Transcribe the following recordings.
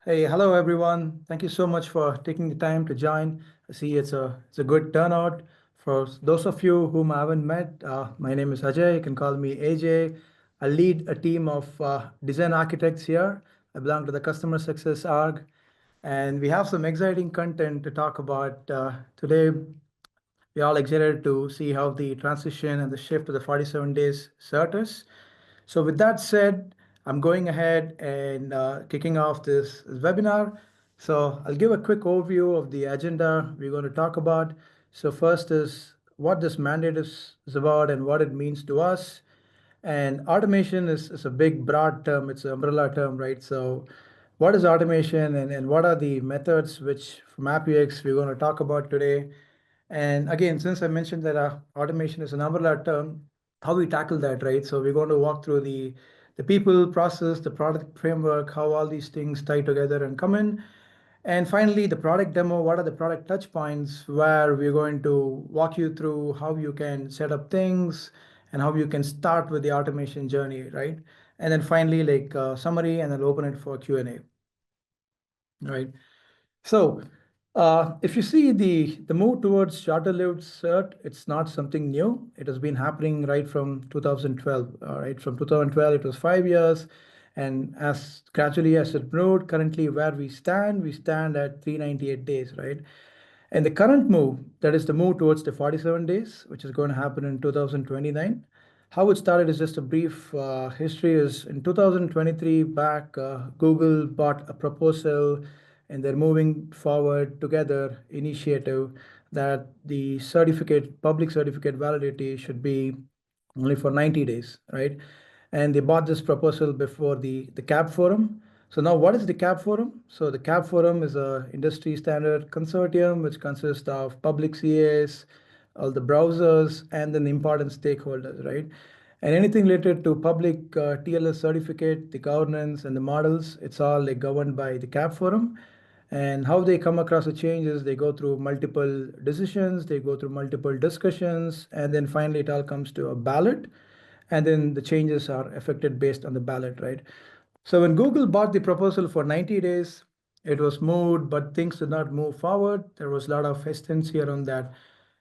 Hey, hello everyone. Thank you so much for taking the time to join. I see it's a good turnout. For those of you whom I haven't met, my name is Ajay. You can call me AJ. I lead a team of design architects here. I belong to the customer success org, and we have some exciting content to talk about today. We're all excited to see how the transition and the shift to the 47 days cert is. So with that said, I'm going ahead and kicking off this webinar. So I'll give a quick overview of the agenda we're going to talk about. So first is what this mandate is about and what it means to us. And automation is a big, broad term. It's an umbrella term, right? So what is automation and what are the methods which from AppViewX we're going to talk about today? And again, since I mentioned that automation is an umbrella term, how we tackle that, right? So we're going to walk through the people, process, the product framework, how all these things tie together and come in. And finally, the product demo, what are the product touch points where we're going to walk you through how you can set up things and how you can start with the automation journey, right? And then finally, like summary, and then open it for Q&A, right? So if you see the move towards shorter-lived cert, it's not something new. It has been happening right from 2012. Right, from 2012, it was 5 years, and as gradually as it moved, currently where we stand at 398 days, right? And the current move, that is the move towards the 47 days, which is going to happen in 2029. How it started is just a brief history. Is in 2023 back, Google bought a proposal, and they're moving forward together initiative that the certificate, public certificate validity should be only for 90 days, right? And they bought this proposal before the CAB forum. So now what is the CAB forum? So the CAB forum is a industry standard consortium which consists of public CAs, all the browsers, and then the important stakeholders, right? And anything related to public TLS certificate, the governance and the models, it's all like governed by the CAB forum. And how they come across the changes, they go through multiple decisions, they go through multiple discussions, and then finally it all comes to a ballot, and then the changes are affected based on the ballot, right? So when Google bought the proposal for 90 days, it was moved, but things did not move forward. There was a lot of hesitancy around that.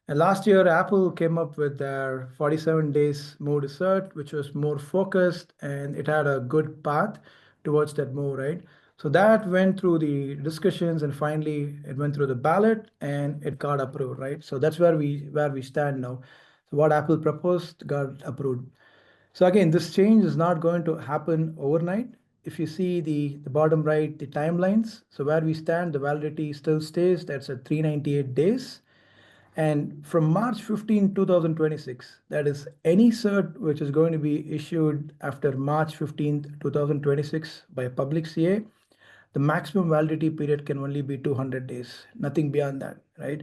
And last year, Apple came up with their 47 days move to cert, which was more focused and it had a good path towards that move, right? So that went through the discussions and finally it went through the ballot and it got approved, right? So that's where we stand now. So what Apple proposed got approved. So again, this change is not going to happen overnight. If you see the bottom right, the timelines, so where we stand, the validity still stays, that's at 398 days. And from March 15, 2026, that is any cert which is going to be issued after March 15th, 2026 by a public CA, the maximum validity period can only be 200 days, nothing beyond that, right?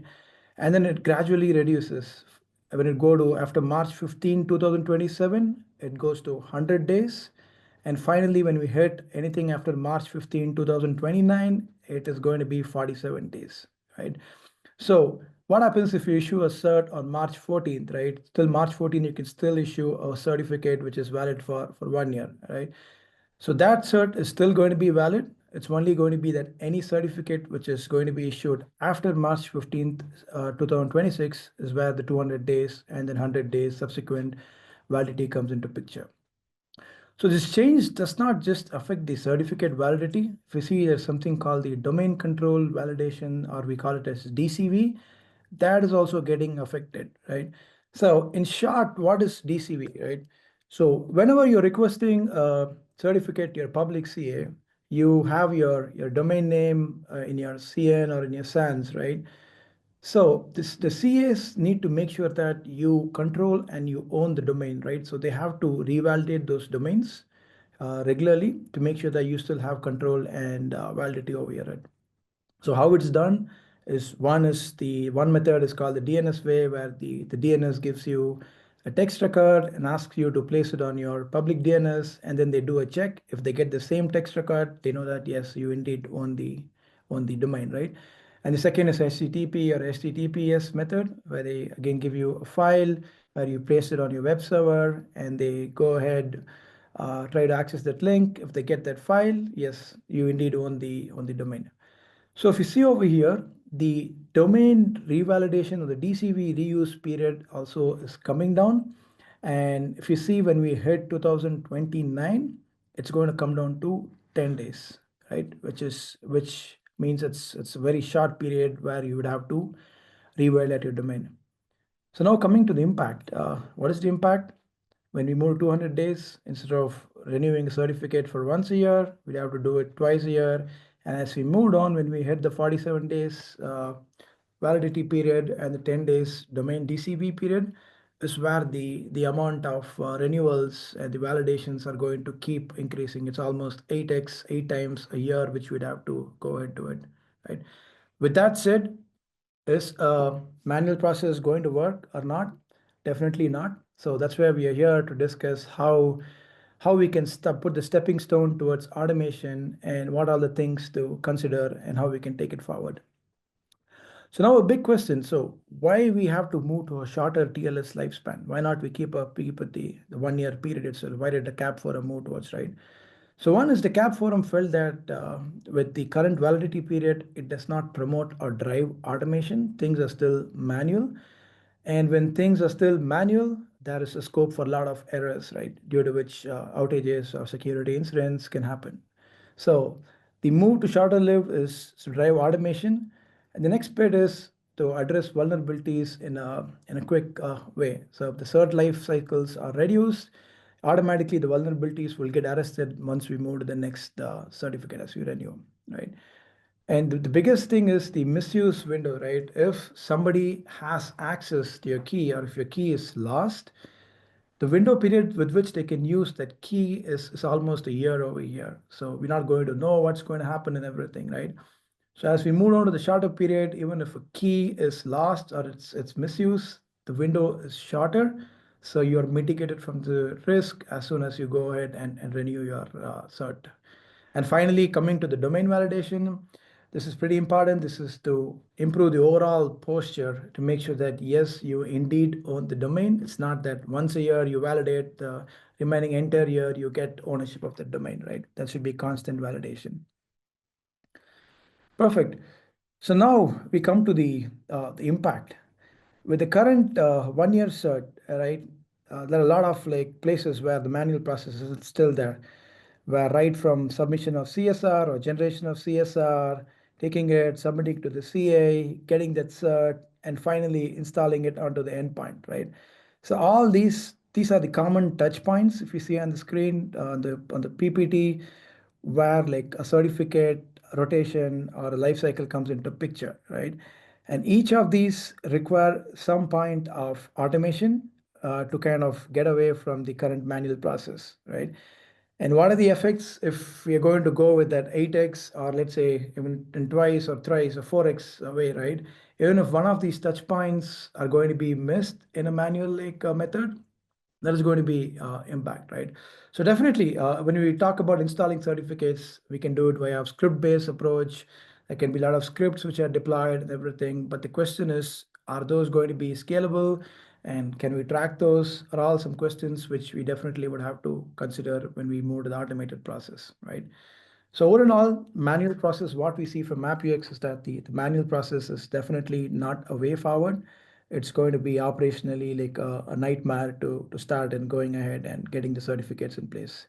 And then it gradually reduces. When it go to after March 15, 2027, it goes to 100 days. And finally, when we hit anything after March 15, 2029, it is going to be 47 days, right? So what happens if you issue a cert on March 14th, right? Till March 14th, you can still issue a certificate which is valid for 1 year, right? So that cert is still going to be valid. It's only going to be that any certificate which is going to be issued after March 15th, 2026 is where the 200 days and then 100 days subsequent validity comes into picture. So this change does not just affect the certificate validity. If you see there's something called the domain control validation, or we call it as DCV, that is also getting affected, right? So in short, what is DCV, right? So whenever you're requesting a certificate, your public CA, you have your domain name in your CN or in your SANS, right? So the CAs need to make sure that you control and you own the domain, right? So they have to revalidate those domains regularly to make sure that you still have control and validity over it. So how it's done is the one method is called the DNS way, where the DNS gives you a text record and asks you to place it on your public DNS, and then they do a check. If they get the same text record, they know that yes, you indeed own the domain, right? And the second is HTTP or HTTPS method, where they again give you a file where you place it on your web server, and they go ahead try to access that link. If they get that file, yes, you indeed own the domain. So if you see over here, the domain revalidation or the DCV reuse period also is coming down. And if you see when we hit 2029, it's going to come down to 10 days, right? Which means it's a very short period where you would have to revalidate your domain. So now coming to the impact, what is the impact? When we move 200 days, instead of renewing a certificate for once a year, we have to do it twice a year. And as we moved on, when we hit the 47 days validity period and the 10 days domain DCB period, is where the amount of renewals and the validations are going to keep increasing. It's almost 8x, 8 times a year, which we'd have to go ahead to it, right? With that said, is a manual process going to work or not? Definitely not. So that's where we are here to discuss how we can put the stepping stone towards automation and what are the things to consider and how we can take it forward. So now a big question. So why we have to move to a shorter TLS lifespan? Why not we keep at the 1 year period itself? Why did the CAP forum move towards, right? So one is the CAP forum felt that with the current validity period, it does not promote or drive automation. Things are still manual. And when things are still manual, there is a scope for a lot of errors, right? Due to which outages or security incidents can happen. So the move to shorter live is to drive automation. And the next bit is to address vulnerabilities in a quick way. So if the cert life cycles are reduced, automatically the vulnerabilities will get arrested once we move to the next certificate as we renew, right? And the biggest thing is the misuse window, right? If somebody has access to your key or if your key is lost, the window period with which they can use that key is almost a year over year. So we're not going to know what's going to happen and everything, right? So as we move on to the shorter period, even if a key is lost or it's misuse, the window is shorter. So you're mitigated from the risk as soon as you go ahead and renew your cert. And finally, coming to the domain validation, this is pretty important. This is to improve the overall posture to make sure that, yes, you indeed own the domain. It's not that once a year you validate, the remaining entire year you get ownership of the domain, right? That should be constant validation. Perfect. So now we come to the impact. With the current 1 year cert, right, there are a lot of like places where the manual process is still there, where right from submission of CSR or generation of CSR, taking it, submitting to the CA, getting that cert, and finally installing it onto the endpoint, right? So all these are the common touch points. If you see on the screen on the PPT, where like a certificate rotation or a life cycle comes into picture, right? And each of these require some point of automation to kind of get away from the current manual process, right? And what are the effects if we are going to go with that 8x or let's say even in twice or thrice or 4x away, right? Even if one of these touch points are going to be missed in a manual like method, that is going to be impact, right? So definitely, when we talk about installing certificates, we can do it via script-based approach. There can be a lot of scripts which are deployed and everything. But the question is, are those going to be scalable? And can we track those? Are all some questions which we definitely would have to consider when we move to the automated process, right? So all in all, manual process, what we see from AppViewX is that the manual process is definitely not a way forward. It's going to be operationally like a nightmare to start and going ahead and getting the certificates in place.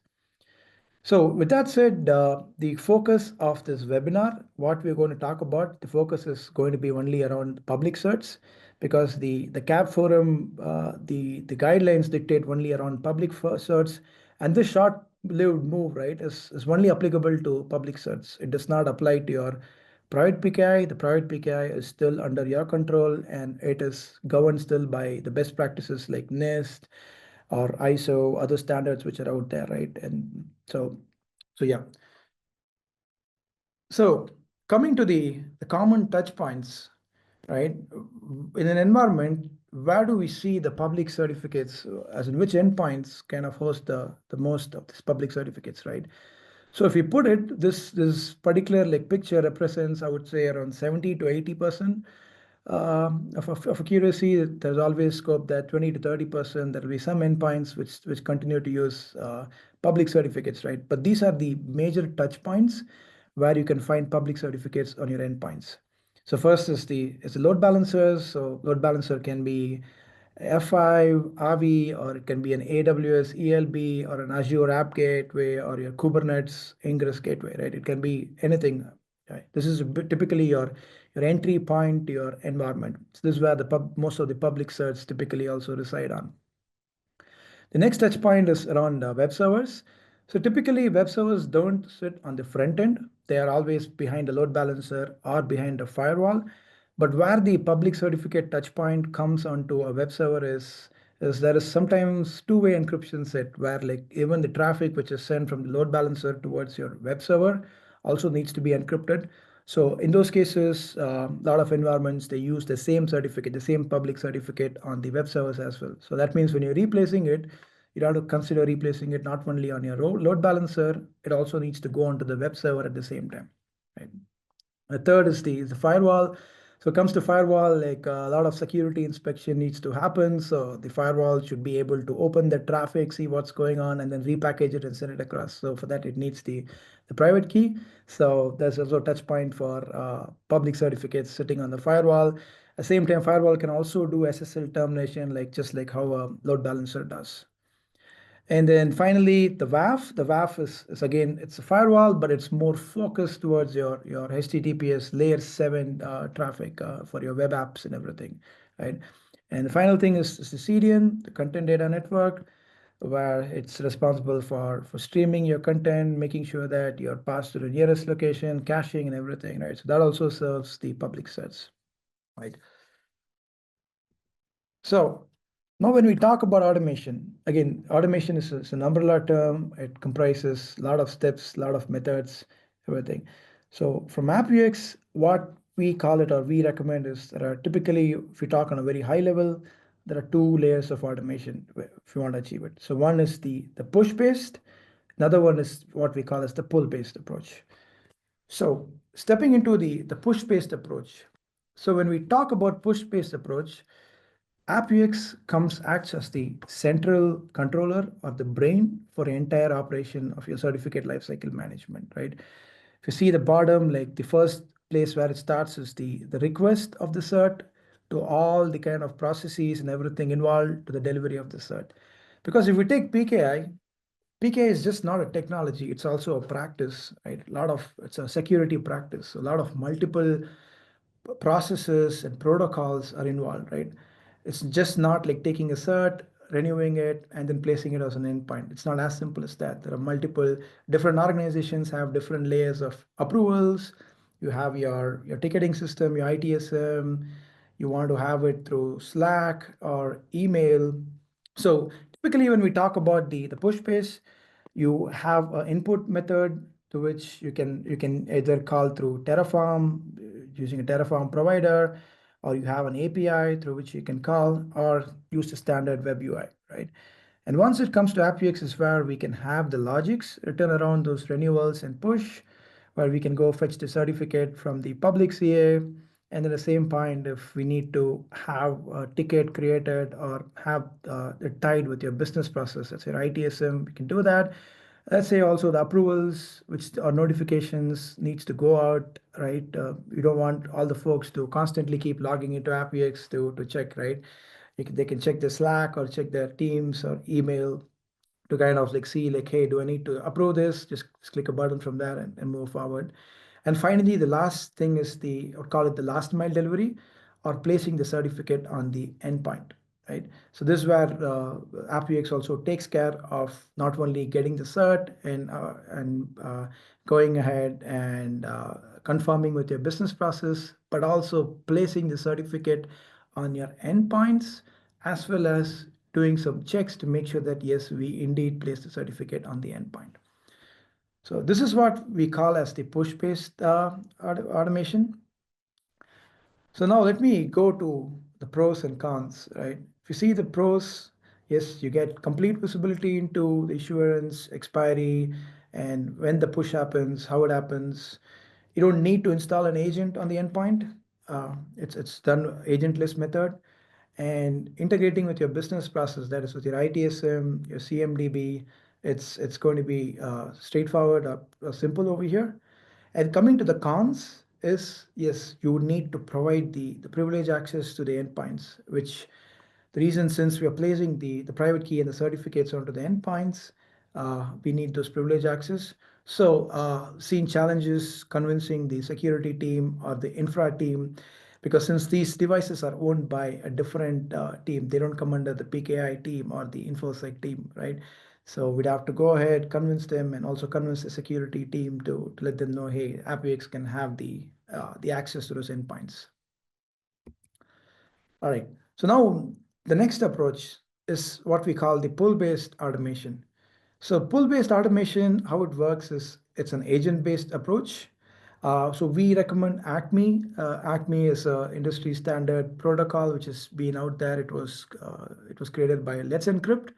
So with that said, the focus of this webinar, what we're going to talk about, the focus is going to be only around public certs because the CAP forum, the guidelines dictate only around public certs. And this short-lived move, right, is only applicable to public certs. It does not apply to your private PKI. The private PKI is still under your control and it is governed still by the best practices like NIST or ISO, other standards which are out there, right? And so yeah. So coming to the common touch points, right? In an environment, where do we see the public certificates, as in which endpoints kind of host the most of these public certificates, right? So if you put it, this particular like picture represents, I would say, around 70 to 80% of accuracy, there's always scope that 20 to 30% there will be some endpoints which continue to use public certificates, right? But these are the major touch points where you can find public certificates on your endpoints. So first is the load balancers. So load balancer can be F5, RV, or it can be an AWS ELB or an Azure App Gateway or your Kubernetes Ingress Gateway, right? It can be anything. Right? This is typically your entry point to your environment. So this is where most of the public certs typically also reside on. The next touch point is around web servers. So typically web servers don't sit on the front end. They are always behind a load balancer or behind a firewall. But where the public certificate touch point comes onto a web server is there is sometimes two-way encryption set where like even the traffic which is sent from the load balancer towards your web server also needs to be encrypted. So in those cases, a lot of environments, they use the same certificate, the same public certificate on the web servers as well. So that means when you're replacing it, you have to consider replacing it not only on your load balancer, it also needs to go onto the web server at the same time. Right? The third is the firewall. So it comes to firewall, like a lot of security inspection needs to happen. So the firewall should be able to open the traffic, see what's going on, and then repackage it and send it across. So for that, it needs the private key. So there's also a touch point for public certificates sitting on the firewall. At the same time, firewall can also do SSL termination, like just like how a load balancer does. And then finally, the WAF. The WAF is again, it's a firewall, but it's more focused towards your HTTPS layer 7 traffic for your web apps and everything, right? And the final thing is the CDN, the content data network, where it's responsible for streaming your content, making sure that you're passed to the nearest location, caching and everything, right? So that also serves the public sets, right? So now when we talk about automation, again, automation is an umbrella term. It comprises a lot of steps, a lot of methods, everything. So from AppViewX, what we call it or we recommend is there are typically, if we talk on a very high level, there are two layers of automation if you want to achieve it. So one is the push-based, another one is what we call as the pull-based approach. So stepping into the push-based approach. So when we talk about push-based approach, AppViewX acts as the central controller or the brain for the entire operation of your certificate lifecycle management, right? If you see the bottom, like the first place where it starts is the request of the cert to all the kind of processes and everything involved to the delivery of the cert. Because if we take PKI, PKI is just not a technology, it's also a practice, right? It's a security practice. A lot of multiple processes and protocols are involved, right? It's just not like taking a cert, renewing it, and then placing it as an endpoint. It's not as simple as that. There are multiple different organizations have different layers of approvals. You have your ticketing system, your ITSM. You want to have it through Slack or email. So typically when we talk about the push base, you have an input method to which you can either call through Terraform using a Terraform provider, or you have an API through which you can call or use the standard web UI, right? And once it comes to AppViewX is where we can have the logics written around those renewals and push, where we can go fetch the certificate from the public CA. And at the same point, if we need to have a ticket created or have it tied with your business process, let's say ITSM, we can do that. Let's say also the approvals, which are notifications needs to go out, right? You don't want all the folks to constantly keep logging into AppViewX to check, right? They can check their Slack or check their Teams or email to kind of like see like, hey, do I need to approve this? Just click a button from there and move forward. And finally, the last thing is or call it the last mile delivery or placing the certificate on the endpoint, right? So this is where AppViewX also takes care of not only getting the cert and going ahead and confirming with your business process, but also placing the certificate on your endpoints as well as doing some checks to make sure that yes, we indeed place the certificate on the endpoint. So this is what we call as the push-based automation. So now let me go to the pros and cons, right? If you see the pros, yes, you get complete visibility into the issuance, expiry, and when the push happens, how it happens. You don't need to install an agent on the endpoint. it's done agentless method, and integrating with your business process, that is with your ITSM, your CMDB, it's going to be straightforward, simple over here. And coming to the cons is, yes, you would need to provide the privilege access to the endpoints, which the reason, since we are placing the private key and the certificates onto the endpoints, we need those privilege access. So seeing challenges convincing the security team or the infra team, because since these devices are owned by a different team, they don't come under the PKI team or the InfoSec team, right? So we'd have to go ahead, convince them, and also convince the security team to let them know, hey, AppViewX can have the access to those endpoints. All right. So now the next approach is what we call the pull-based automation. So pull-based automation, how it works is it's an agent-based approach. So we recommend Acme. Acme is an industry standard protocol which has been out there. It was created by Let's Encrypt,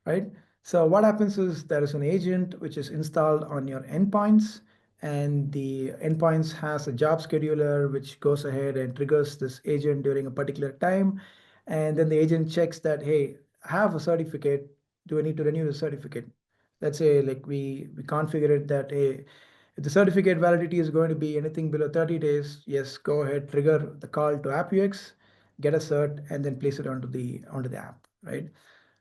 right? So what happens is there is an agent which is installed on your endpoints, and the endpoints has a job scheduler which goes ahead and triggers this agent during a particular time. And then the agent checks that, hey, I have a certificate. Do I need to renew the certificate? Let's say like we configure it that, hey, if the certificate validity is going to be anything below 30 days, yes, go ahead, trigger the call to AppViewX, get a cert, and then place it onto the app, right?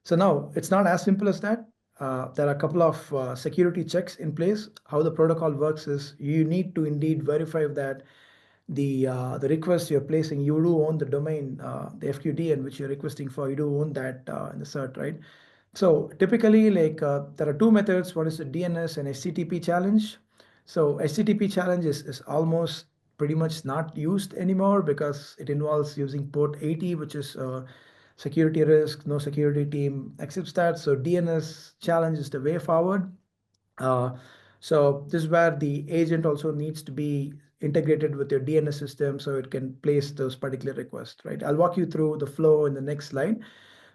So now it's not as simple as that. There are a couple of security checks in place. How the protocol works is you need to indeed verify that the request you're placing, you do own the domain, the FQDN which you're requesting for, you do own that in the cert, right? So typically, like there are two methods. One is the DNS and HTTP challenge. So HTTP challenge is almost pretty much not used anymore because it involves using port 80, which is security risk, no security team accepts that. So DNS challenge is the way forward. Uh, so this is where the agent also needs to be integrated with your DNS system so it can place those particular requests, right? I'll walk you through the flow in the next slide.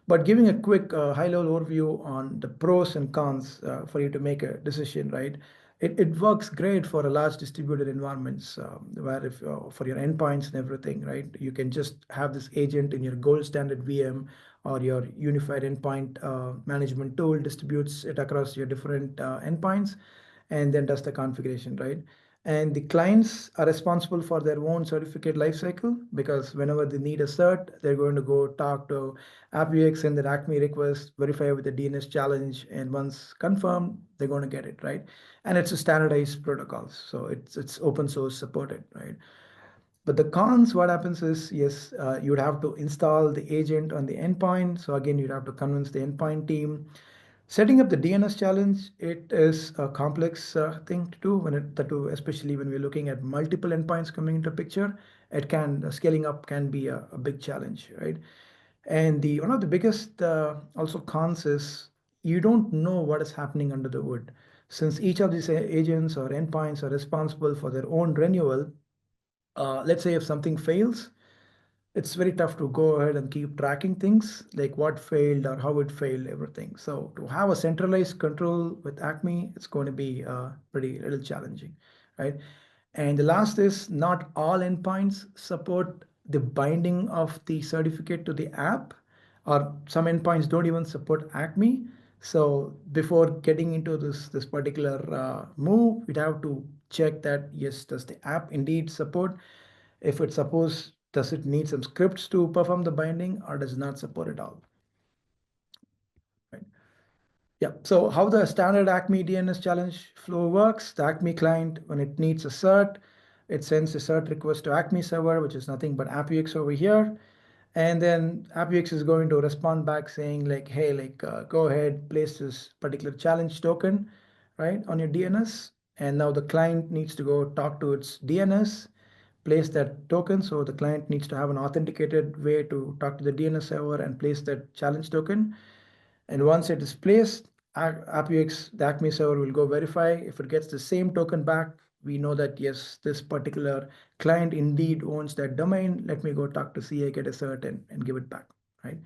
But giving a quick high-level overview on the pros and cons for you to make a decision, right? It works great for a large distributed environments where if for your endpoints and everything, right? You can just have this agent in your gold standard VM or your unified endpoint management tool distributes it across your different endpoints and then does the configuration, right? And the clients are responsible for their own certificate lifecycle because whenever they need a cert, they're going to go talk to AppViewX and their Acme request, verify with the DNS challenge, and once confirmed, they're going to get it, right? And it's a standardized protocols, so it's open source supported, right? But the cons, what happens is, yes, you would have to install the agent on the endpoint. So again, you'd have to convince the endpoint team. Setting up the DNS challenge, it is a complex thing to do especially when we're looking at multiple endpoints coming into picture. Scaling up can be a big challenge, right? And the one of the biggest also cons is you don't know what is happening under the hood. Since each of these agents or endpoints are responsible for their own renewal, let's say if something fails, it's very tough to go ahead and keep tracking things like what failed or how it failed, everything. So to have a centralized control with Acme, it's going to be pretty little challenging, right? And the last is not all endpoints support the binding of the certificate to the app, or some endpoints don't even support Acme. So before getting into this particular move, we'd have to check that, yes, does the app indeed support? If it suppose, does it need some scripts to perform the binding or does it not support it all? Right. Yeah, so how the standard Acme DNS challenge flow works, the Acme client, when it needs a cert, it sends a cert request to Acme server, which is nothing but AppViewX over here. And then AppViewX is going to respond back saying like, hey, like go ahead, place this particular challenge token, right, on your DNS. And now the client needs to go talk to its DNS, place that token. So the client needs to have an authenticated way to talk to the DNS server and place that challenge token. And once it is placed, AppViewX, the Acme server will go verify. If it gets the same token back, we know that yes, this particular client indeed owns that domain. Let me go talk to CA, get a cert, and give it back, right?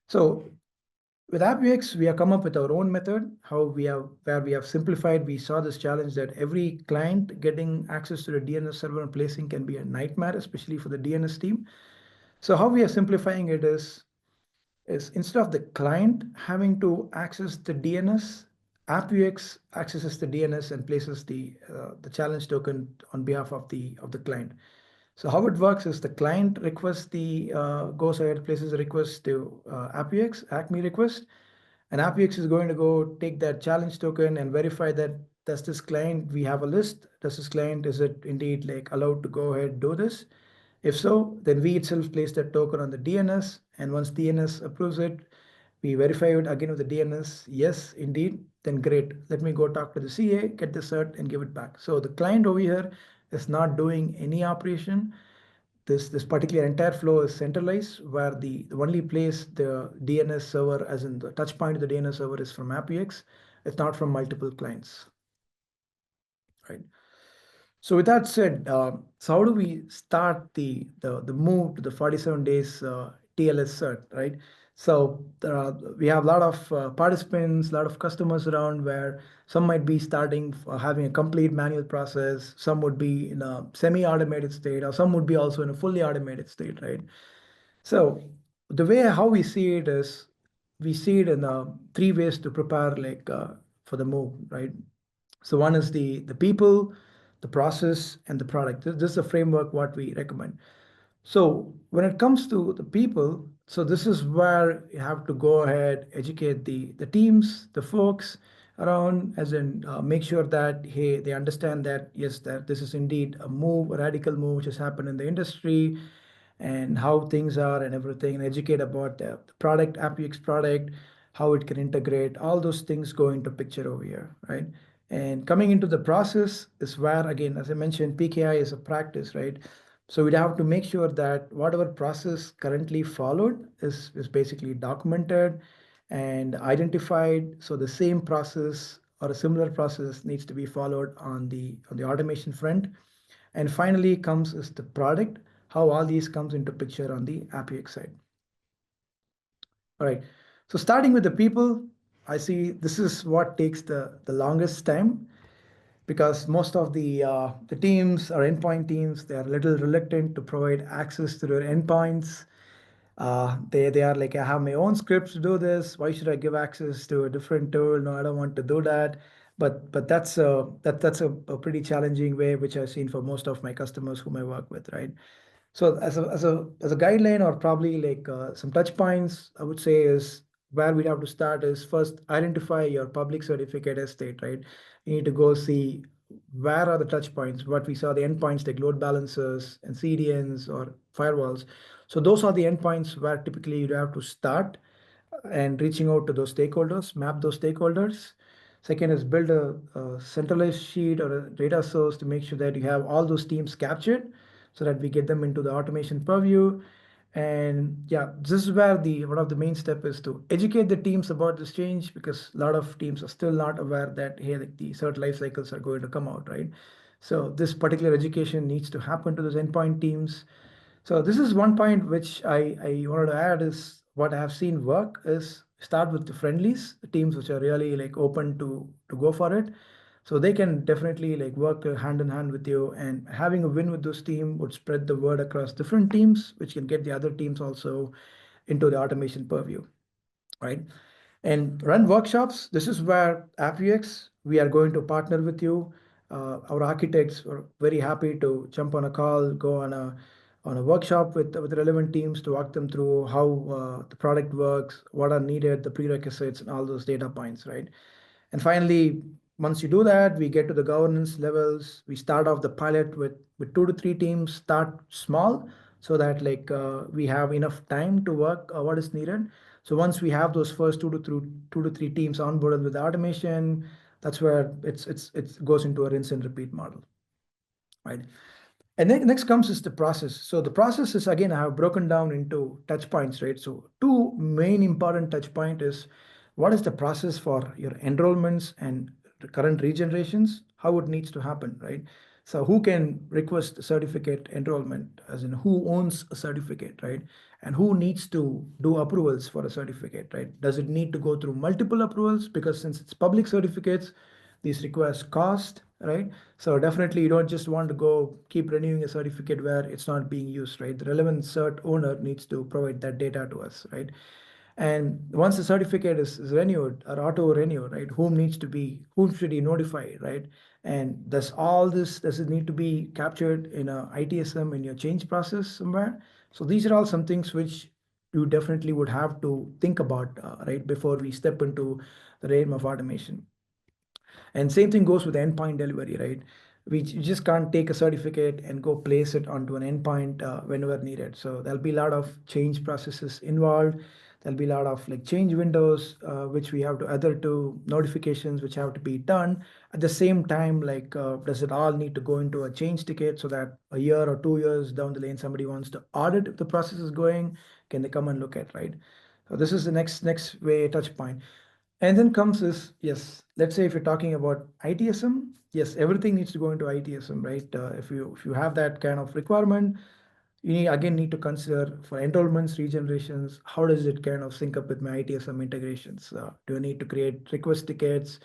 So with AppViewX, we have come up with our own method, where we have simplified. We saw this challenge that every client getting access to the DNS server and placing can be a nightmare, especially for the DNS team. So how we are simplifying it is instead of the client having to access the DNS, AppViewX accesses the DNS and places the challenge token on behalf of the client. So how it works is the client requests goes ahead, places a request to AppViewX, Acme request, and AppViewX is going to go take that challenge token and verify that does this client, we have a list, does this client, is it indeed like allowed to go ahead do this? If so, then we itself place that token on the DNS, and once DNS approves it, we verify it again with the DNS. Yes, indeed. Then great. Let me go talk to the CA, get the cert, and give it back. So the client over here is not doing any operation. This particular entire flow is centralized, where the only place the DNS server, as in the touch point of the DNS server, is from AppViewX. It's not from multiple clients, right? So with that said, so how do we start the move to the 47 days TLS cert, right? So we have a lot of participants, a lot of customers around, where some might be starting having a complete manual process, some would be in a semi-automated state, or some would be also in a fully automated state, right? So the way how we see it is, we see it in three ways to prepare, like for the move, right? So one is the people, the process, and the product. This is a framework what we recommend. So when it comes to the people, so this is where you have to go ahead, educate the teams, the folks around, as in make sure that, hey, they understand that, yes, that this is indeed a move, a radical move which has happened in the industry, and how things are and everything, and educate about the product, AppViewX product, how it can integrate. All those things go into picture over here, right? And coming into the process is where, again, as I mentioned, PKI is a practice, right? So we'd have to make sure that whatever process currently followed is basically documented and identified. So the same process or a similar process needs to be followed on the automation front. And finally comes is the product, how all these comes into picture on the AppViewX side. All right. So starting with the people, I see this is what takes the longest time, because most of the teams or endpoint teams, they are a little reluctant to provide access to their endpoints. They are like, I have my own scripts to do this. Why should I give access to a different tool? No, I don't want to do that. But that's a pretty challenging way, which I've seen for most of my customers whom I work with, right? So as a guideline, or probably like some touch points, I would say is where we have to start is first identify your public certificate estate, right? You need to go see where are the touch points, what we saw, the endpoints like load balancers and CDNs or firewalls. So those are the endpoints where typically you have to start and reaching out to those stakeholders, map those stakeholders. Second is build a centralized sheet or a data source to make sure that you have all those teams captured so that we get them into the automation purview. And yeah, this is where one of the main step is to educate the teams about this change, because a lot of teams are still not aware that, hey, the cert life cycles are going to come out, right? So this particular education needs to happen to those endpoint teams. So this is one point which I wanted to add is what I have seen work is start with the friendlies, the teams which are really like open to go for it. So they can definitely like work hand in hand with you, and having a win with those team would spread the word across different teams, which can get the other teams also into the automation purview, right? And run workshops. This is where AppViewX, we are going to partner with you. Our architects are very happy to jump on a call, go on a workshop with relevant teams to walk them through how the product works, what are needed, the prerequisites, and all those data points, right? And finally, once you do that, we get to the governance levels. We start off the pilot with 2 to 3 teams, start small so that like we have enough time to work what is needed. So once we have those first 2 to 3 teams onboarded with the automation, that's where it goes into a rinse and repeat model, right? And then next comes is the process. So the process is, again, I have broken down into touch points, right? So two main important touch point is what is the process for your enrollments and the current regenerations, how it needs to happen, right? So who can request certificate enrollment, as in who owns a certificate, right? And who needs to do approvals for a certificate, right? Does it need to go through multiple approvals? Because since it's public certificates, these requires cost, right? So definitely you don't just want to go keep renewing a certificate where it's not being used, right? The relevant cert owner needs to provide that data to us, right? And once the certificate is renewed or auto renew, right? Whom should he notify, right? And does it need to be captured in a ITSM in your change process somewhere? So these are all some things which you definitely would have to think about, right, before we step into the realm of automation. And same thing goes with endpoint delivery, right? You just can't take a certificate and go place it onto an endpoint whenever needed. So there'll be a lot of change processes involved. There'll be a lot of like change windows, which we have to adhere to, notifications which have to be done. At the same time, like, does it all need to go into a change ticket so that a year or 2 years down the lane, somebody wants to audit if the process is going, can they come and look at, right? So this is the next way touch point. And then comes this, yes, let's say if you're talking about ITSM, yes, everything needs to go into ITSM, right? If you have that kind of requirement, you need to consider for enrollments, regenerations, how does it kind of sync up with my ITSM integrations? Do I need to create request tickets?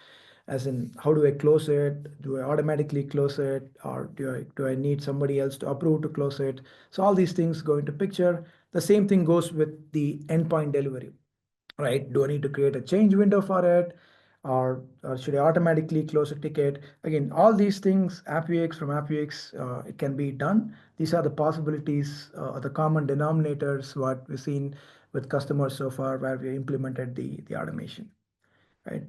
As in, how do I close it? Do I automatically close it? Or do I need somebody else to approve to close it? So all these things go into picture. The same thing goes with the endpoint delivery, right? Do I need to create a change window for it? Or should I automatically close a ticket? Again, all these things, AppViewX from AppViewX, it can be done. These are the possibilities, the common denominators, what we've seen with customers so far where we implemented the automation, right?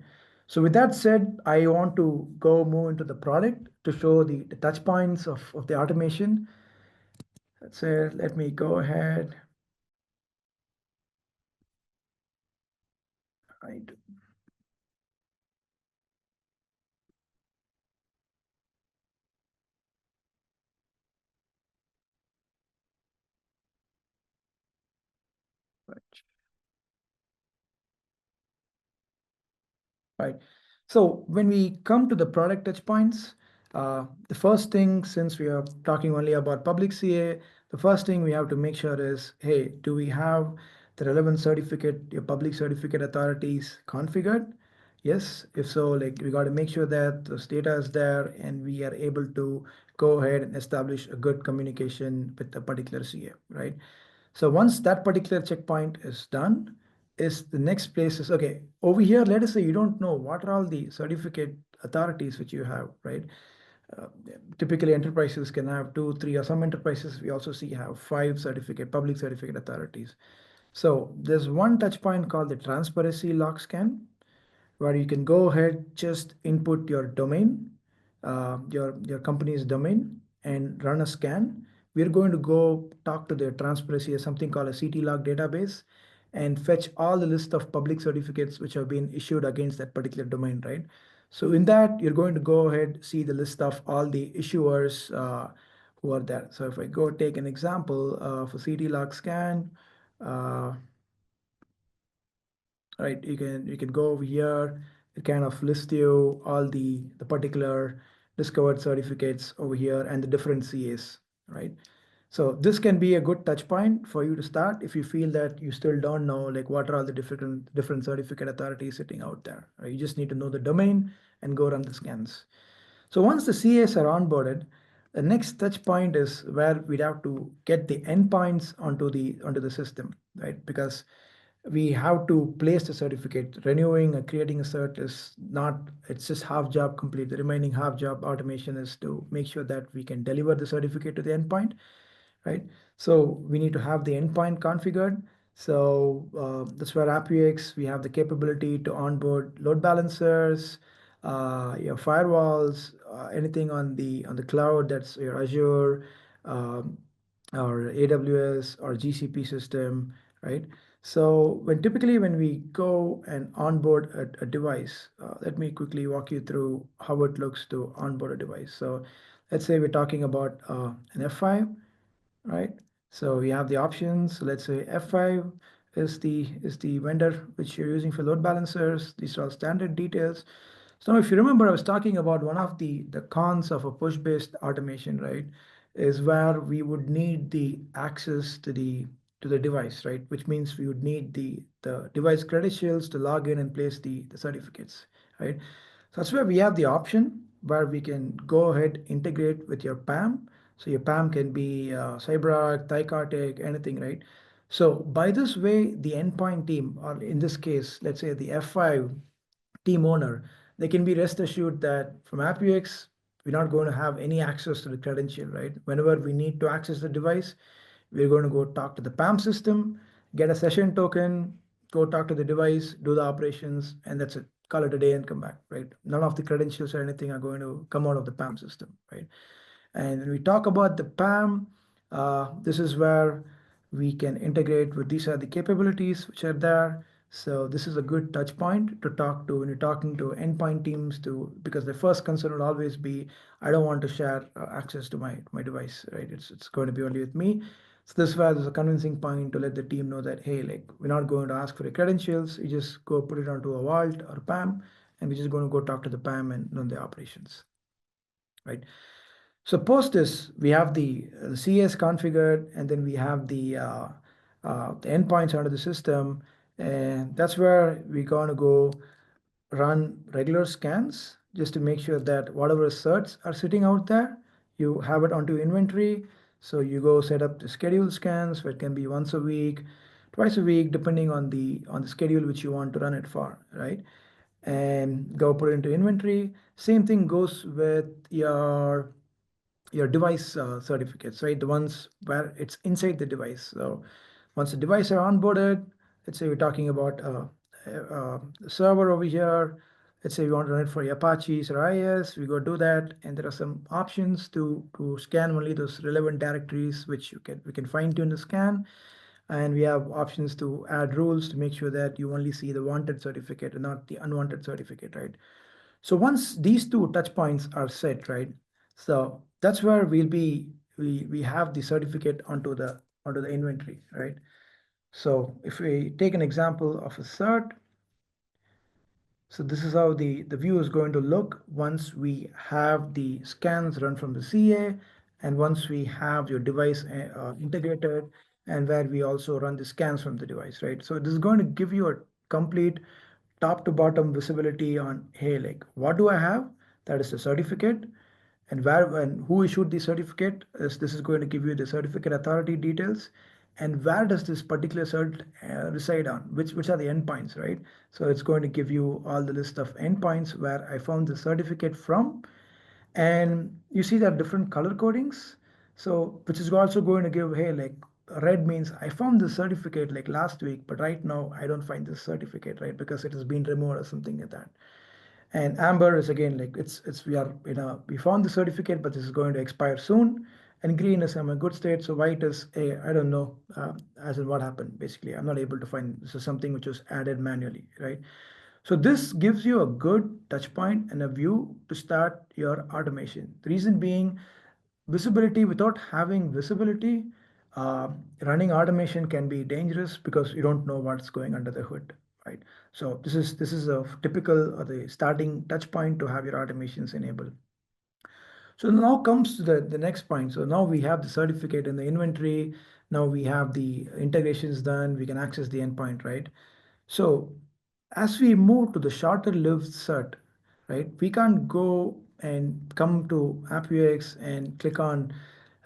So with that said, I want to go move into the product to show the touch points of the automation. Let's say, let me go ahead. Right. Right. Right. So when we come to the product touch points, the first thing, since we are talking only about public CA, the first thing we have to make sure is, hey, do we have the relevant certificate, your public certificate authorities configured? Yes. If so, like we got to make sure that this data is there and we are able to go ahead and establish a good communication with the particular CA, right? So once that particular checkpoint is done, is the next place is okay. Over here, let us say you don't know what are all the certificate authorities which you have, right? Uh, Typically, enterprises can have two, three, or some enterprises we also see have five public certificate authorities. So there's one touch point called the transparency log scan, where you can go ahead, just input your domain, your company's domain, and run a scan. We're going to go talk to the transparency as something called a CT log database and fetch all the list of public certificates which have been issued against that particular domain, right? So in that, you're going to go ahead, see the list of all the issuers who are there. So if I go take an example for CT log scan, uh, right? You can go over here. It kind of lists you all the particular discovered certificates over here and the different CAs, right? So this can be a good touch point for you to start if you feel that you still don't know like what are all the different certificate authorities sitting out there. Right? You just need to know the domain and go run the scans. So once the CAs are onboarded, the next touch point is where we'd have to get the endpoints onto the system, right? Because we have to place the certificate. Renewing or creating a cert is not, it's just half job complete. The remaining half job automation is to make sure that we can deliver the certificate to the endpoint, right? So we need to have the endpoint configured. So that's where AppViewX, we have the capability to onboard load balancers, your firewalls, anything on the cloud, that's your Azure, um, or AWS or GCP system, right? So when we go and onboard a device, let me quickly walk you through how it looks to onboard a device. So let's say we're talking about an F5, right? So we have the options. Let's say F5 is the vendor which you're using for load balancers. These are all standard details. So if you remember, I was talking about one of the cons of a push-based automation, right? Is where we would need the access to the device, right? Which means we would need the device credentials to log in and place the certificates, right? So that's where we have the option where we can go ahead, integrate with your PAM. So your PAM can be CyberArk, Thykartic, anything, right? So by this way, the endpoint team, or in this case, let's say the F5 team owner, they can be rest assured that from AppViewX, we're not going to have any access to the credential, right? Whenever we need to access the device, we're going to go talk to the PAM system, get a session token, go talk to the device, do the operations, and that's it. Call it a day and come back, right? None of the credentials or anything are going to come out of the PAM system, right? And when we talk about the PAM, this is where we can integrate with these are the capabilities which are there. So this is a good touch point to talk to when you're talking to endpoint teams to because the first concern would always be I don't want to share access to my device, right? It's going to be only with me. So this is where there's a convincing point to let the team know that hey, like we're not going to ask for your credentials. You just go put it onto a vault or a PAM, and we're just going to go talk to the PAM and run the operations, right? So post this, we have the CS configured, and then we have the endpoints under the system, and that's where we're going to go run regular scans just to make sure that whatever certs are sitting out there, you have it onto inventory. So you go set up the scheduled scans, where it can be once a week, twice a week, depending on the schedule which you want to run it for, right? And go put it into inventory. Same thing goes with your device certificates, right? The ones where it's inside the device. So once the device are onboarded, let's say we're talking about a server over here. Let's say we want to run it for Apaches or IIS, we go do that, and there are some options to scan only those relevant directories which we can fine tune the scan, and we have options to add rules to make sure that you only see the wanted certificate and not the unwanted certificate, right? So once these two touch points are set, right? So that's where we have the certificate onto the inventory, right? So if we take an example of a cert, so this is how the view is going to look once we have the scans run from the CA and once we have your device integrated and where we also run the scans from the device, right? So this is going to give you a complete top to bottom visibility on, hey, like what do I have? That is the certificate and where and who issued the certificate is this is going to give you the certificate authority details and where does this particular cert reside on which are the endpoints, right? So it's going to give you all the list of endpoints where I found the certificate from, and you see that different color codings, so which is also going to give, hey, like red means I found the certificate like last week but right now I don't find this certificate, right, because it has been removed or something like that. And amber is again like it's we are we found the certificate but this is going to expire soon. And green is I'm in a good state. So white is a I don't know, as in what happened. Basically, I'm not able to find this is something which was added manually, right? So this gives you a good touch point and a view to start your automation. The reason being visibility. Without having visibility, uh, running automation can be dangerous because you don't know what's going under the hood, right? So this is a typical or the starting touch point to have your automations enabled. So now comes to the next point. So now we have the certificate in the inventory. Now we have the integrations done. We can access the endpoint, right? So as we move to the shorter lived cert, right, we can't go and come to AppViewX and click on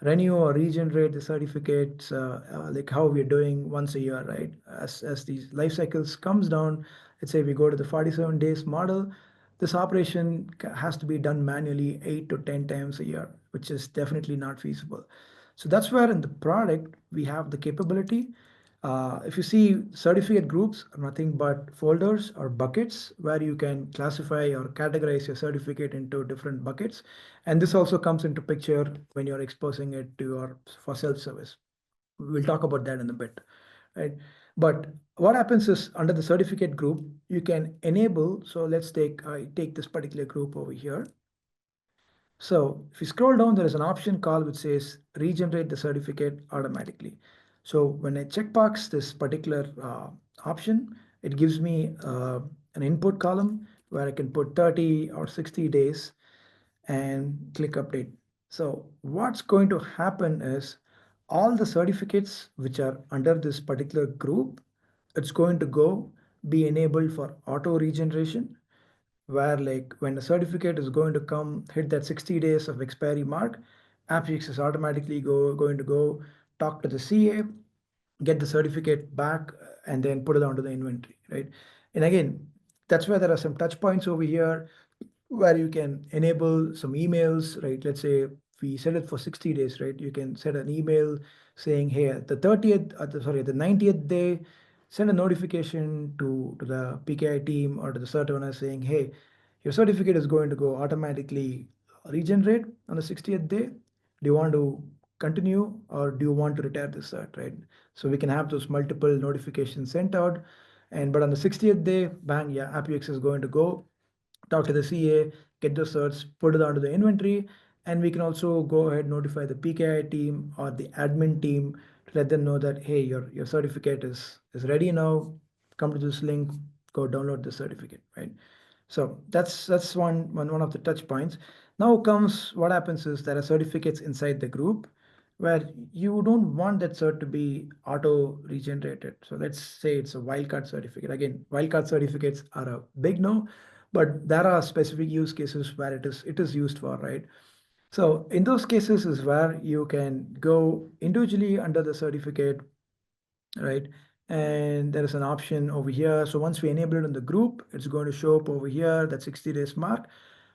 renew or regenerate the certificates like how we're doing once a year, right? As these life cycles comes down, let's say we go to the 47 days model, this operation has to be done manually 8 to 10 times a year, which is definitely not feasible. So that's where in the product we have the capability. If you see certificate groups are nothing but folders or buckets where you can classify or categorize your certificate into different buckets. And this also comes into picture when you're exposing it to your for self-service. We'll talk about that in a bit, right? But what happens is under the certificate group, you can enable. So let's take this particular group over here. So if you scroll down, there is an option call which says regenerate the certificate automatically. So when I checkbox this particular option, it gives me an input column where I can put 30 or 60 days and click update. So what's going to happen is all the certificates which are under this particular group, it's going to go be enabled for auto regeneration, where like when a certificate is going to come hit that 60 days of expiry mark, AppViewX is automatically going to go talk to the CA, get the certificate back, and then put it onto the inventory, right? And again, that's where there are some touch points over here where you can enable some emails, right? Let's say we set it for 60 days, right? You can set an email saying, hey, at the 30th, the 90th day, send a notification to the PKI team or to the cert owner saying, hey, your certificate is going to go automatically regenerate on the 60th day. Do you want to continue or do you want to retire the cert, right? So we can have those multiple notifications sent out. But on the 60th day, bang, yeah, AppViewX is going to go talk to the CA, get the certs, put it onto the inventory, and we can also go ahead and notify the PKI team or the admin team to let them know that, hey, your certificate is ready now. Come to this link, go download the certificate, right? So that's one of the touch points. Now comes what happens is there are certificates inside the group where you don't want that cert to be auto regenerated. So let's say it's a wildcard certificate. Again, wildcard certificates are a big no, but there are specific use cases where it is used for, right? So in those cases is where you can go individually under the certificate, right? And there is an option over here. So once we enable it in the group, it's going to show up over here, that 60 days mark,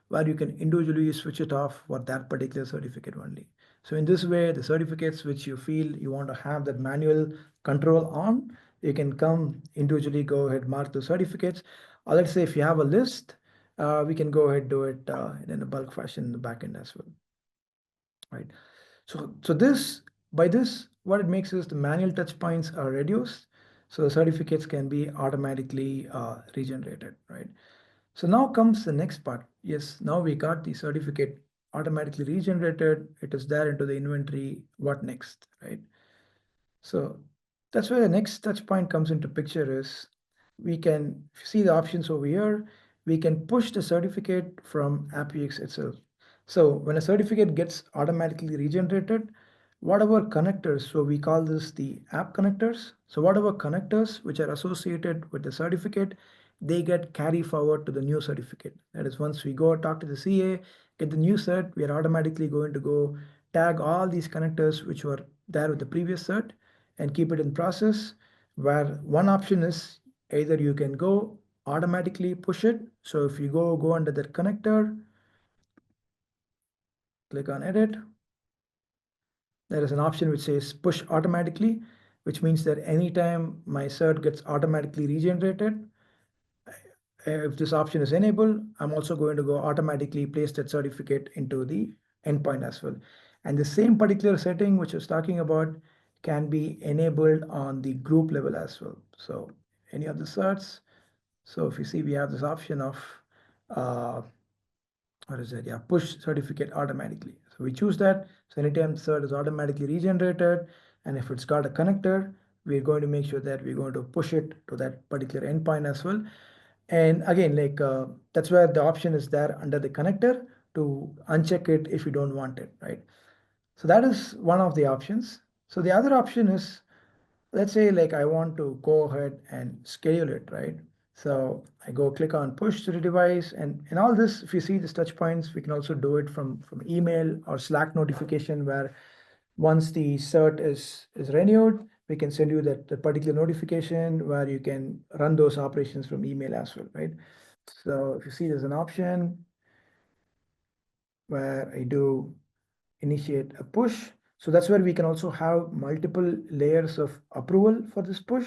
where you can individually switch it off for that particular certificate only. So in this way, the certificates which you feel you want to have that manual control on, you can come individually go ahead, mark the certificates. Or let's say if you have a list, we can go ahead do it in a bulk fashion in the backend as well, right? So this, by this, what it makes is the manual touch points are reduced. So the certificates can be automatically regenerated, right? So now comes the next part. Yes, now we got the certificate automatically regenerated. It is there into the inventory. What next, right? So that's where the next touch point comes into picture is we can see the options over here. We can push the certificate from AppViewX itself. So when a certificate gets automatically regenerated, whatever connectors, so we call this the app connectors. So whatever connectors which are associated with the certificate, they get carry forward to the new certificate. That is, once we go talk to the CA, get the new cert, we are automatically going to go tag all these connectors which were there with the previous cert and keep it in process, where one option is either you can go automatically push it. So if you go under that connector, click on edit, there is an option which says push automatically, which means that anytime my cert gets automatically regenerated, if this option is enabled, I'm also going to go automatically place that certificate into the endpoint as well. And the same particular setting which I was talking about can be enabled on the group level as well. So any of the certs. So if you see, we have this option of uh, what is it? Yeah, push certificate automatically. So we choose that. So anytime the cert is automatically regenerated, and if it's got a connector, we're going to make sure that we're going to push it to that particular endpoint as well. And again, like that's where the option is there under the connector to uncheck it if you don't want it, right? So that is one of the options. So the other option is, let's say like I want to go ahead and schedule it, right? So I go click on push to the device, and all this, if you see these touch points, we can also do it from email or Slack notification, where once the cert is renewed, we can send you that the particular notification where you can run those operations from email as well, right? So if you see, there's an option where I do initiate a push. So that's where we can also have multiple layers of approval for this push.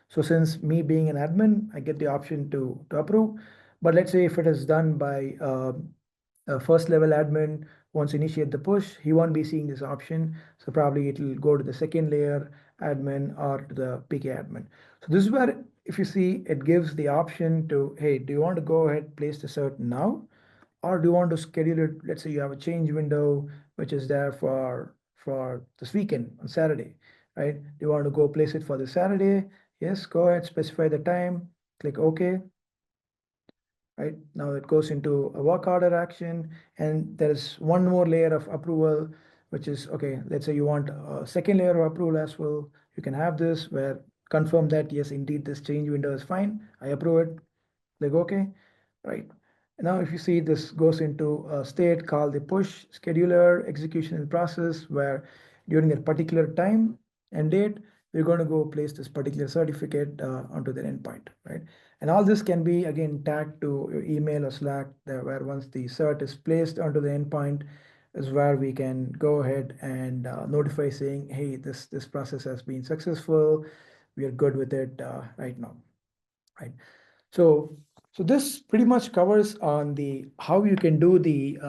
So since me being an admin, I get the option to approve. But let's say if it is done by a first level admin, once initiate the push, he won't be seeing this option. So probably it will go to the second layer admin or to the PK admin. So this is where, if you see, it gives the option to, hey, do you want to go ahead, place the cert now? Or do you want to schedule it? Let's say you have a change window which is there for this weekend on Saturday, right? Do you want to go place it for the Saturday? Yes, go ahead, specify the time, click OK. right? Now it goes into a work order action, and there's one more layer of approval, which is, okay, let's say you want a second layer of approval as well. You can have this where confirm that, yes, indeed, this change window is fine. I approve it, click OK, right? Now, if you see, this goes into a state called the push scheduler execution in process, where during a particular time and date, we're going to go place this particular certificate onto the endpoint, right? And all this can be again tagged to your email or Slack, where once the cert is placed onto the endpoint, is where we can go ahead and notify saying, hey, this process has been successful. We are good with it right now, right? So, so this pretty much covers on the how you can do the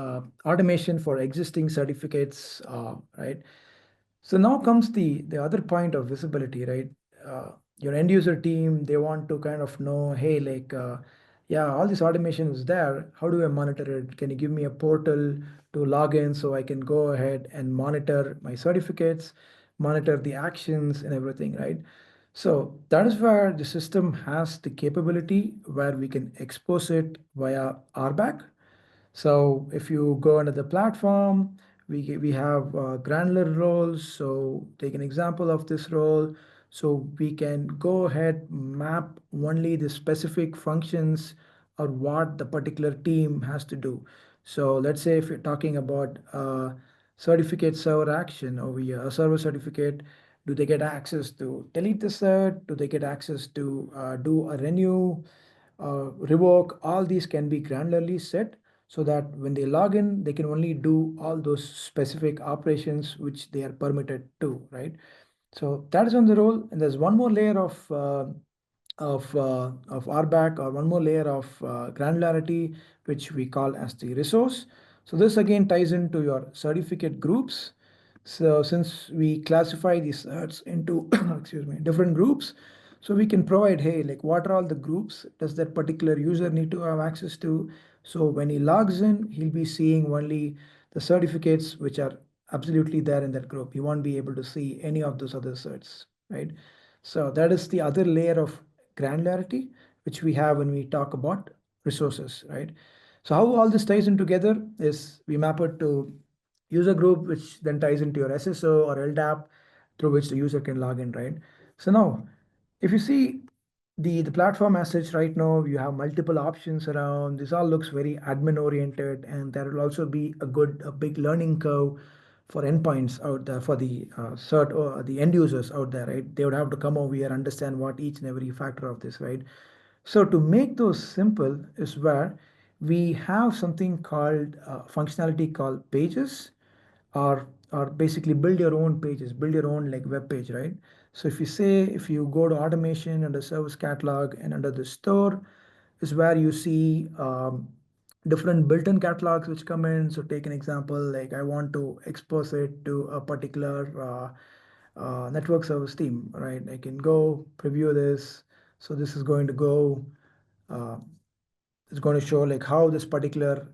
automation for existing certificates, right? So now comes the other point of visibility, right? Your end user team, they want to kind of know, hey, like, yeah, all this automation is there. How do I monitor it? Can you give me a portal to log in so I can go ahead and monitor my certificates, monitor the actions and everything, right? So that is where the system has the capability where we can expose it via RBAC. So if you go under the platform, we have granular roles. So take an example of this role. So we can go ahead, map only the specific functions or what the particular team has to do. So let's say if you're talking about certificate server action over here, a server certificate, do they get access to delete the cert? Do they get access to do a renew, revoke? All these can be granularly set so that when they log in, they can only do all those specific operations which they are permitted to, right? So that is on the role, and there's one more layer of RBAC, or one more layer of granularity, which we call as the resource. So this again ties into your certificate groups. So since we classify these certs into excuse me, different groups, so we can provide, hey, like what are all the groups does that particular user need to have access to? So when he logs in, he'll be seeing only the certificates which are absolutely there in that group. He won't be able to see any of those other certs, right? So that is the other layer of granularity which we have when we talk about resources, right? So how all this ties in together is we map it to user group, which then ties into your SSO or LDAP, through which the user can log in, right? So now, if you see the platform as such right now, you have multiple options around. This all looks very admin oriented, and there will also be a big learning curve for endpoints out there, for the cert or the end users out there, right? They would have to come over here, understand what each and every factor of this, right? So to make those simple is where we have something called functionality called pages, or basically build your own pages, build your own like web page, right? So if you say, if you go to automation under service catalog and under the store is where you see different built-in catalogs which come in. So take an example, like I want to expose it to a particular network service team, right? I can go preview this. So this is going to go uh, it's going to show like how this particular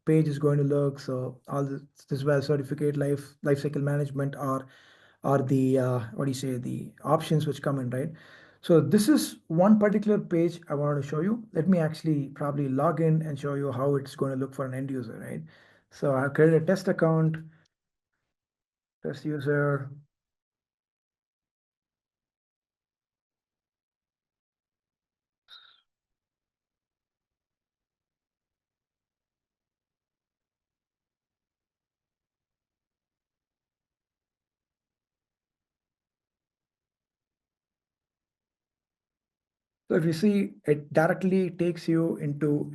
page is going to look. So all this is where certificate lifecycle management are the what do you say, the options which come in, right? So this is one particular page I wanted to show you. Let me actually probably log in and show you how it's going to look for an end user, right? So I'll create a test account, test user. So if you see, it directly takes you into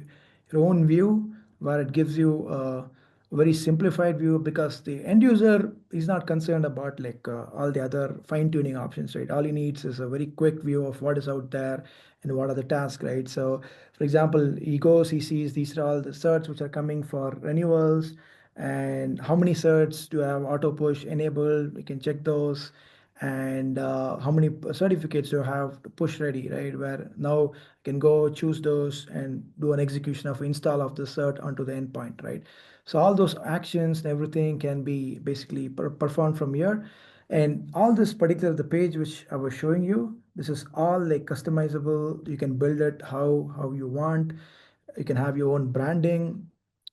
your own view where it gives you a very simplified view, because the end user is not concerned about like all the other fine tuning options, right? All he needs is a very quick view of what is out there and what are the tasks, right? So for example, he goes, he sees these are all the certs which are coming for renewals, and how many certs do I have auto push enabled? We can check those, and how many certificates you have to push ready, right? Where now I can go choose those and do an execution of install of the cert onto the endpoint, right? So all those actions and everything can be basically performed from here. And all this particular, the page which I was showing you, this is all like customizable. You can build it how you want. You can have your own branding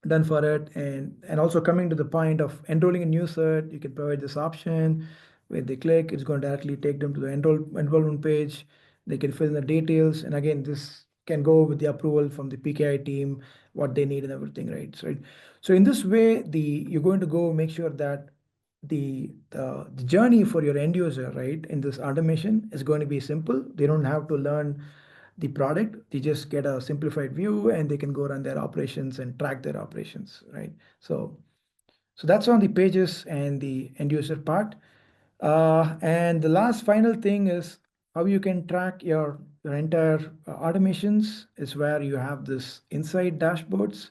done for it. And also coming to the point of enrolling a new cert, you can provide this option where they click, it's going to directly take them to the enrollment page. They can fill in the details. And again, this can go with the approval from the PKI team, what they need and everything, right? So in this way, you're going to go make sure that the journey for your end user, right, in this automation is going to be simple. They don't have to learn the product. They just get a simplified view and they can go run their operations and track their operations, right? So that's on the pages and the end user part. And the last final thing is how you can track your entire automations is where you have this inside dashboards,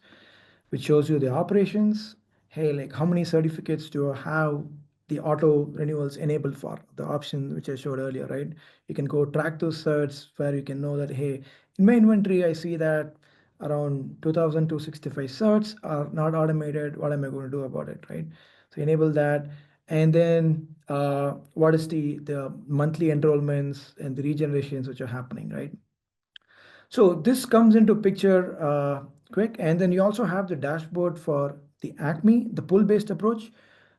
which shows you the operations. Hey, like how many certificates do I have the auto renewals enabled for, the option which I showed earlier, right? You can go track those certs where you can know that, hey, in my inventory, I see that around 2,265 certs are not automated. What am I going to do about it, right? So enable that. And then what is the monthly enrollments and the regenerations which are happening, right? So this comes into picture quick. And then you also have the dashboard for the Acme, the pull-based approach.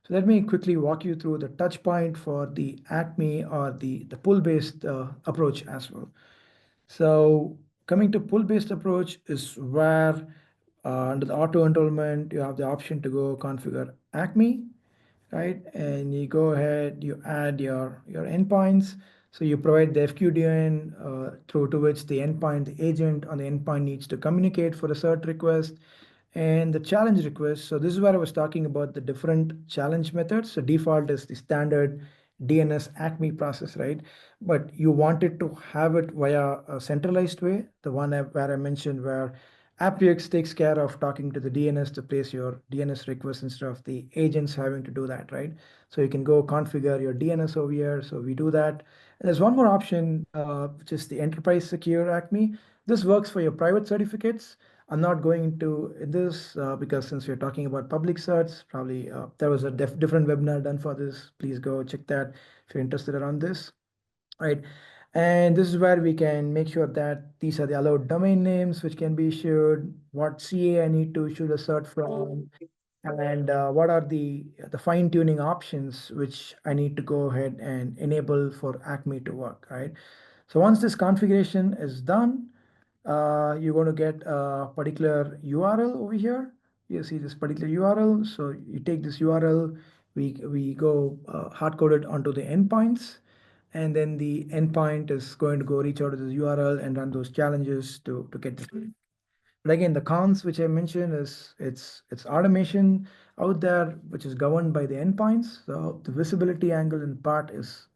So let me quickly walk you through the touch point for the Acme or the pull-based approach as well. So coming to pull-based approach is where under the auto enrollment, you have the option to go configure Acme, right? And you go ahead, you add your endpoints. So you provide the FQDN through to which the endpoint, the agent on the endpoint needs to communicate for a cert request and the challenge request. So this is where I was talking about the different challenge methods. So default is the standard DNS Acme process, right? But you wanted to have it via a centralized way, the one where I mentioned where AppViewX takes care of talking to the DNS to place your DNS request instead of the agents having to do that, right? So you can go configure your DNS over here. So we do that. And there's one more option, which is the enterprise secure Acme. This works for your private certificates. I'm not going into this because since we're talking about public certs, probably there was a different webinar done for this. Please go check that if you're interested around this, right? And this is where we can make sure that these are the allowed domain names which can be issued, what CA I need to issue the cert from, and what are the fine tuning options which I need to go ahead and enable for Acme to work, right? So once this configuration is done, you're going to get a particular URL over here. You see this particular URL. So you take this URL, we go hard coded onto the endpoints, and then the endpoint is going to go reach out to this URL and run those challenges to get this. But again, the cons which I mentioned is it's automation out there which is governed by the endpoints. So the visibility angle in part is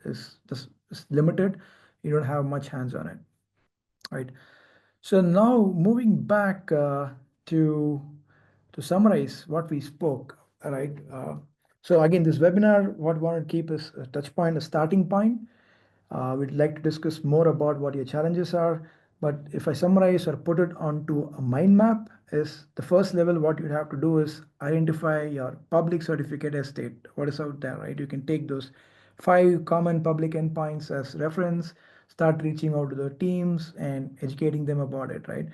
limited. You don't have much hands on it, right? So now moving back to to summarize what we spoke, all right? So again, this webinar, what we want to keep is a touch point, a starting point. We'd like to discuss more about what your challenges are. But if I summarize or put it onto a mind map, is the first level, what you'd have to do is identify your public certificate estate, what is out there, right? You can take those 5 common public endpoints as reference, start reaching out to the teams and educating them about it, right?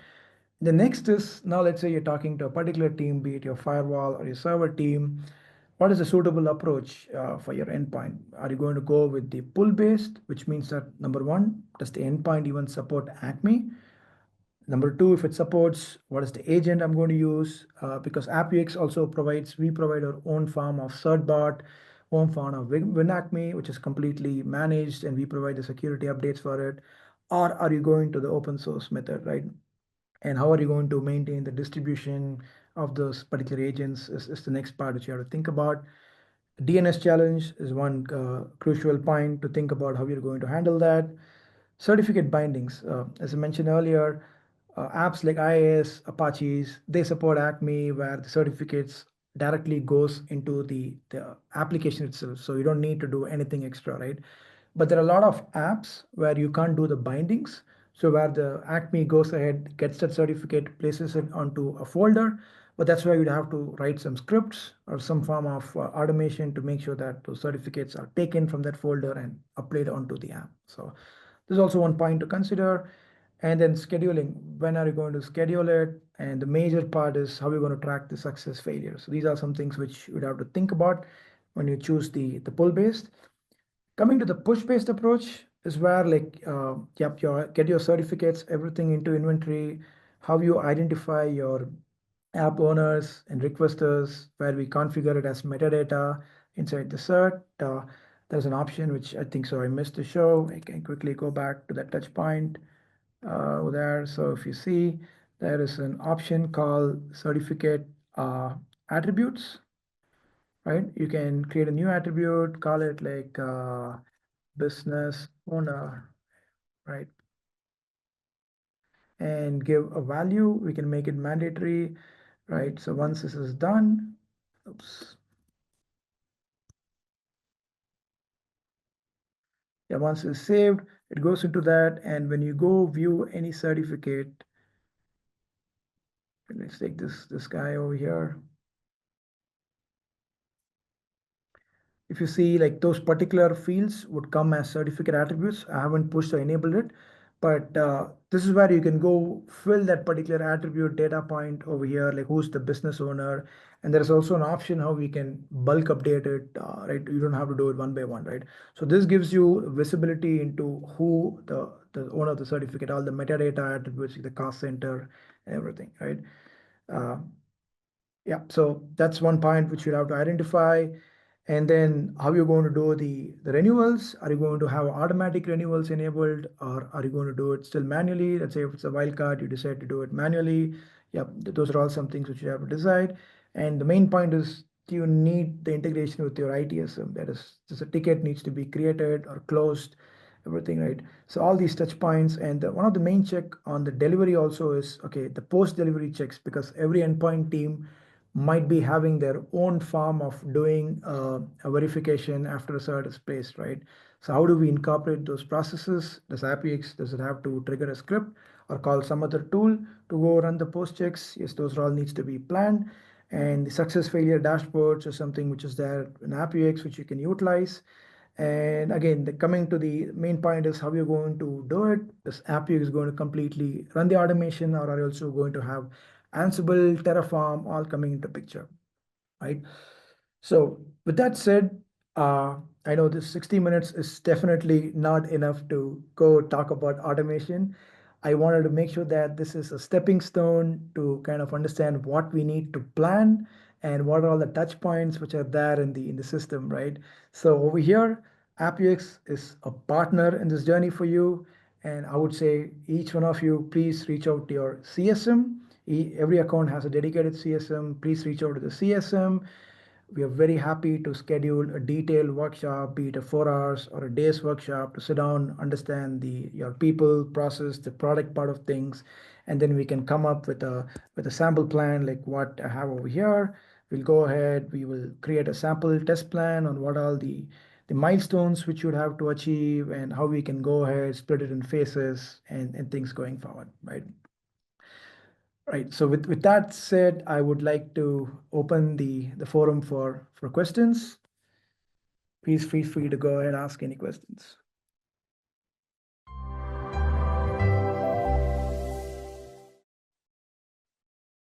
The next is now let's say you're talking to a particular team, be it your firewall or your server team. What is a suitable approach for your endpoint? Are you going to go with the pull based, which means that number one, does the endpoint even support Acme? Number two, if it supports, what is the agent I'm going to use? Because AppViewX also provides, we provide our own form of CertBot, own form of WinAcme, which is completely managed, and we provide the security updates for it. Or are you going to the open source method, right? And how are you going to maintain the distribution of those particular agents is the next part which you have to think about. DNS challenge is one crucial point to think about how you're going to handle that. Certificate bindings, as I mentioned earlier, apps like IIS, Apaches, they support Acme where the certificates directly goes into the application itself. So you don't need to do anything extra, right? But there are a lot of apps where you can't do the bindings. So where the Acme goes ahead, gets that certificate, places it onto a folder, but that's where you'd have to write some scripts or some form of automation to make sure that those certificates are taken from that folder and applied onto the app. So this is also one point to consider. And then scheduling, when are you going to schedule it? And the major part is how you're going to track the success failure. So these are some things which you'd have to think about when you choose the pull based. Coming to the push based approach is where like, yep, get your certificates, everything into inventory, how you identify your app owners and requesters, where we configure it as metadata inside the cert. There's an option which I think so I missed to show. I can quickly go back to that touch point there. So if you see, there is an option called certificate attributes, right? You can create a new attribute, call it like business owner, right? And give a value. We can make it mandatory, right? So once this is done, oops. Yeah, once it's saved, it goes into that. And when you go view any certificate, let's take this guy over here. If you see like those particular fields would come as certificate attributes. I haven't pushed or enabled it, but this is where you can go fill that particular attribute data point over here, like who's the business owner. And there's also an option how we can bulk update it, right? You don't have to do it one by one, right? So this gives you visibility into who the owner of the certificate, all the metadata attributes, the cost center, everything, right? Uh, yeah, so that's one point which you have to identify. And then how you're going to do the renewals. Are you going to have automatic renewals enabled, or are you going to do it still manually? Let's say if it's a wildcard, you decide to do it manually. Yep, those are all some things which you have to decide. And the main point is, do you need the integration with your ITSM? That is, just a ticket needs to be created or closed, everything, right? So all these touch points, and one of the main check on the delivery also is, okay, the post-delivery checks, because every endpoint team might be having their own form of doing a verification after a cert is placed, right? So how do we incorporate those processes? Does AppViewX, does it have to trigger a script or call some other tool to go run the post checks? Yes, those all needs to be planned. And the success failure dashboards is something which is there in AppViewX, which you can utilize. And again, coming to the main point is how you're going to do it. This AppView is going to completely run the automation, or are you also going to have Ansible, Terraform, all coming into picture, right? So with that said, I know this 60 minutes is definitely not enough to go talk about automation. I wanted to make sure that this is a stepping stone to kind of understand what we need to plan and what are all the touch points which are there in the system, right? So over here, AppUX is a partner in this journey for you. And I would say each one of you, please reach out to your CSM. Every account has a dedicated CSM. Please reach out to the CSM. We are very happy to schedule a detailed workshop, be it a 4 hours or a day's workshop, to sit down, understand your people, process, the product part of things, and then we can come up with a sample plan like what I have over here. We'll go ahead, we will create a sample test plan on what all the milestones which you would have to achieve, and how we can go ahead, split it in phases, and things going forward, right? Right. So with that said, I would like to open the forum for questions. Please feel free to go ahead and ask any questions.